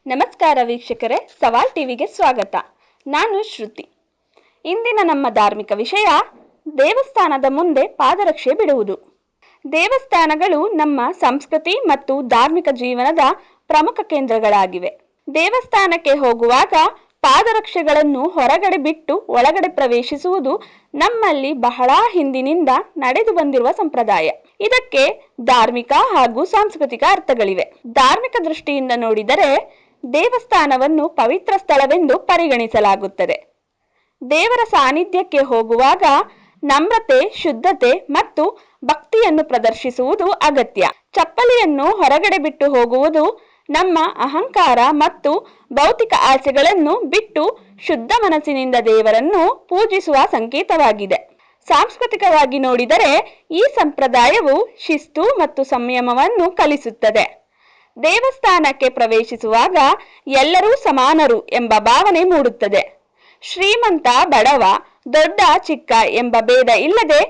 ನಮಸ್ಕಾರ ವೀಕ್ಷಕರೇ, ಸವಾಲ್ ಟಿವಿಗೆ ಸ್ವಾಗತ. ನಾನು ಶ್ರುತಿ. ಇಂದಿನ ನಮ್ಮ ಧಾರ್ಮಿಕ ವಿಷಯ ದೇವಸ್ಥಾನದ ಮುಂದೆ ಪಾದರಕ್ಷೆ ಬಿಡುವುದು. ದೇವಸ್ಥಾನಗಳು ನಮ್ಮ ಸಂಸ್ಕೃತಿ ಮತ್ತು ಧಾರ್ಮಿಕ ಜೀವನದ ಪ್ರಮುಖ ಕೇಂದ್ರಗಳಾಗಿವೆ. ದೇವಸ್ಥಾನಕ್ಕೆ ಹೋಗುವಾಗ ಪಾದರಕ್ಷೆಗಳನ್ನು ಹೊರಗಡೆ ಬಿಟ್ಟು ಒಳಗಡೆ ಪ್ರವೇಶಿಸುವುದು ನಮ್ಮಲ್ಲಿ ಬಹಳ ಹಿಂದಿನಿಂದ ನಡೆದು ಬಂದಿರುವ ಸಂಪ್ರದಾಯ. ಇದಕ್ಕೆ ಧಾರ್ಮಿಕ ಹಾಗೂ ಸಾಂಸ್ಕೃತಿಕ ಅರ್ಥಗಳಿವೆ. ಧಾರ್ಮಿಕ ದೃಷ್ಟಿಯಿಂದ ನೋಡಿದರೆ ದೇವಸ್ಥಾನವನ್ನು ಪವಿತ್ರ ಸ್ಥಳವೆಂದು ಪರಿಗಣಿಸಲಾಗುತ್ತದೆ. ದೇವರ ಸಾನ್ನಿಧ್ಯಕ್ಕೆ ಹೋಗುವಾಗ ನಮ್ರತೆ, ಶುದ್ಧತೆ ಮತ್ತು ಭಕ್ತಿಯನ್ನು ಪ್ರದರ್ಶಿಸುವುದು ಅಗತ್ಯ. ಚಪ್ಪಲಿಯನ್ನು ಹೊರಗಡೆ ಬಿಟ್ಟು ಹೋಗುವುದು ನಮ್ಮ ಅಹಂಕಾರ ಮತ್ತು ಭೌತಿಕ ಆಸೆಗಳನ್ನು ಬಿಟ್ಟು ಶುದ್ಧ ಮನಸ್ಸಿನಿಂದ ದೇವರನ್ನು ಪೂಜಿಸುವ ಸಂಕೇತವಾಗಿದೆ. ಸಾಂಸ್ಕೃತಿಕವಾಗಿ ನೋಡಿದರೆ ಈ ಸಂಪ್ರದಾಯವು ಶಿಸ್ತು ಮತ್ತು ಸಂಯಮವನ್ನು ಕಲಿಸುತ್ತದೆ. ದೇವಸ್ಥಾನಕ್ಕೆ ಪ್ರವೇಶಿಸುವಾಗ ಎಲ್ಲರೂ ಸಮಾನರು ಎಂಬ ಭಾವನೆ ಮೂಡುತ್ತದೆ. ಶ್ರೀಮಂತ, ಬಡವ, ದೊಡ್ಡ, ಚಿಕ್ಕ ಎಂಬ ಭೇದ ಇಲ್ಲದೆ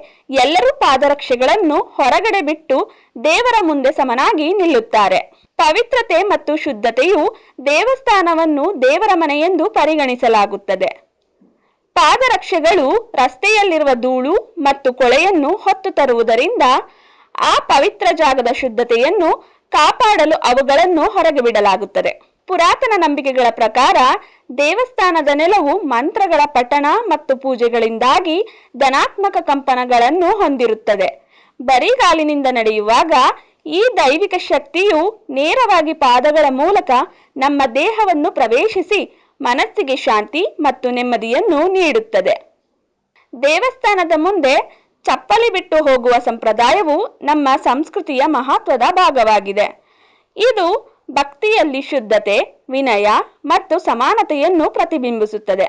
ಎಲ್ಲರೂ ಪಾದರಕ್ಷೆಗಳನ್ನು ಹೊರಗಡೆ ಬಿಟ್ಟು ದೇವರ ಮುಂದೆ ಸಮನಾಗಿ ನಿಲ್ಲುತ್ತಾರೆ. ಪವಿತ್ರತೆ ಮತ್ತು ಶುದ್ಧತೆಯು ದೇವಸ್ಥಾನವನ್ನು ದೇವರ ಮನೆ ಎಂದು ಪರಿಗಣಿಸಲಾಗುತ್ತದೆ. ಪಾದರಕ್ಷೆಗಳು ರಸ್ತೆಯಲ್ಲಿರುವ ಧೂಳು ಮತ್ತು ಕೊಳೆಯನ್ನು ಹೊತ್ತು ತರುವುದರಿಂದ ಆ ಪವಿತ್ರ ಜಾಗದ ಶುದ್ಧತೆಯನ್ನು ಕಾಪಾಡಲು ಅವುಗಳನ್ನು ಹೊರಗೆ ಬಿಡಲಾಗುತ್ತದೆ. ಪುರಾತನ ನಂಬಿಕೆಗಳ ಪ್ರಕಾರ ದೇವಸ್ಥಾನದ ನೆಲವು ಮಂತ್ರಗಳ ಪಠಣ ಮತ್ತು ಪೂಜೆಗಳಿಂದಾಗಿ ಧನಾತ್ಮಕ ಕಂಪನಗಳನ್ನು ಹೊಂದಿರುತ್ತದೆ. ಬರಿಗಾಲಿನಿಂದ ನಡೆಯುವಾಗ ಈ ದೈವಿಕ ಶಕ್ತಿಯು ನೇರವಾಗಿ ಪಾದಗಳ ಮೂಲಕ ನಮ್ಮ ದೇಹವನ್ನು ಪ್ರವೇಶಿಸಿ ಮನಸ್ಸಿಗೆ ಶಾಂತಿ ಮತ್ತು ನೆಮ್ಮದಿಯನ್ನು ನೀಡುತ್ತದೆ. ದೇವಸ್ಥಾನದ ಮುಂದೆ ಚಪ್ಪಲಿ ಬಿಟ್ಟು ಹೋಗುವ ಸಂಪ್ರದಾಯವು ನಮ್ಮ ಸಂಸ್ಕೃತಿಯ ಮಹತ್ವದ ಭಾಗವಾಗಿದೆ. ಇದು ಭಕ್ತಿಯಲ್ಲಿ ಶುದ್ಧತೆ, ವಿನಯ ಮತ್ತು ಸಮಾನತೆಯನ್ನು ಪ್ರತಿಬಿಂಬಿಸುತ್ತದೆ.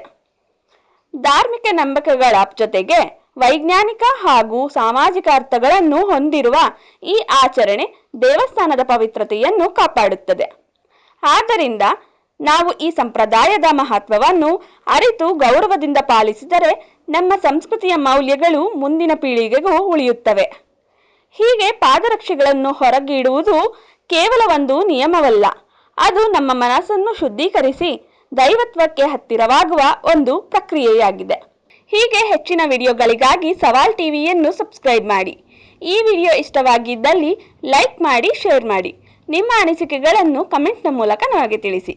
ಧಾರ್ಮಿಕ ನಂಬಿಕೆಗಳ ಜೊತೆಗೆ ವೈಜ್ಞಾನಿಕ ಹಾಗೂ ಸಾಮಾಜಿಕ ಅರ್ಥಗಳನ್ನು ಹೊಂದಿರುವ ಈ ಆಚರಣೆ ದೇವಸ್ಥಾನದ ಪವಿತ್ರತೆಯನ್ನು ಕಾಪಾಡುತ್ತದೆ. ಆದ್ದರಿಂದ ನಾವು ಈ ಸಂಪ್ರದಾಯದ ಮಹತ್ವವನ್ನು ಅರಿತು ಗೌರವದಿಂದ ಪಾಲಿಸಿದರೆ ನಮ್ಮ ಸಂಸ್ಕೃತಿಯ ಮೌಲ್ಯಗಳು ಮುಂದಿನ ಪೀಳಿಗೆಗೂ ಉಳಿಯುತ್ತವೆ. ಹೀಗೆ ಪಾದರಕ್ಷೆಗಳನ್ನು ಹೊರಗೆ ಇಡುವುದು ಕೇವಲ ಒಂದು ನಿಯಮವಲ್ಲ, ಅದು ನಮ್ಮ ಮನಸ್ಸನ್ನು ಶುದ್ಧೀಕರಿಸಿ ದೈವತ್ವಕ್ಕೆ ಹತ್ತಿರವಾಗುವ ಒಂದು ಪ್ರಕ್ರಿಯೆಯಾಗಿದೆ. ಹೀಗೆ ಹೆಚ್ಚಿನ ವಿಡಿಯೋಗಳಿಗಾಗಿ ಸವಾಲ್ ಟಿವಿಯನ್ನು ಸಬ್ಸ್ಕ್ರೈಬ್ ಮಾಡಿ. ಈ ವಿಡಿಯೋ ಇಷ್ಟವಾಗಿದ್ದಲ್ಲಿ ಲೈಕ್ ಮಾಡಿ, ಶೇರ್ ಮಾಡಿ. ನಿಮ್ಮ ಅನಿಸಿಕೆಗಳನ್ನು ಕಮೆಂಟ್ನ ಮೂಲಕ ನಮಗೆ ತಿಳಿಸಿ.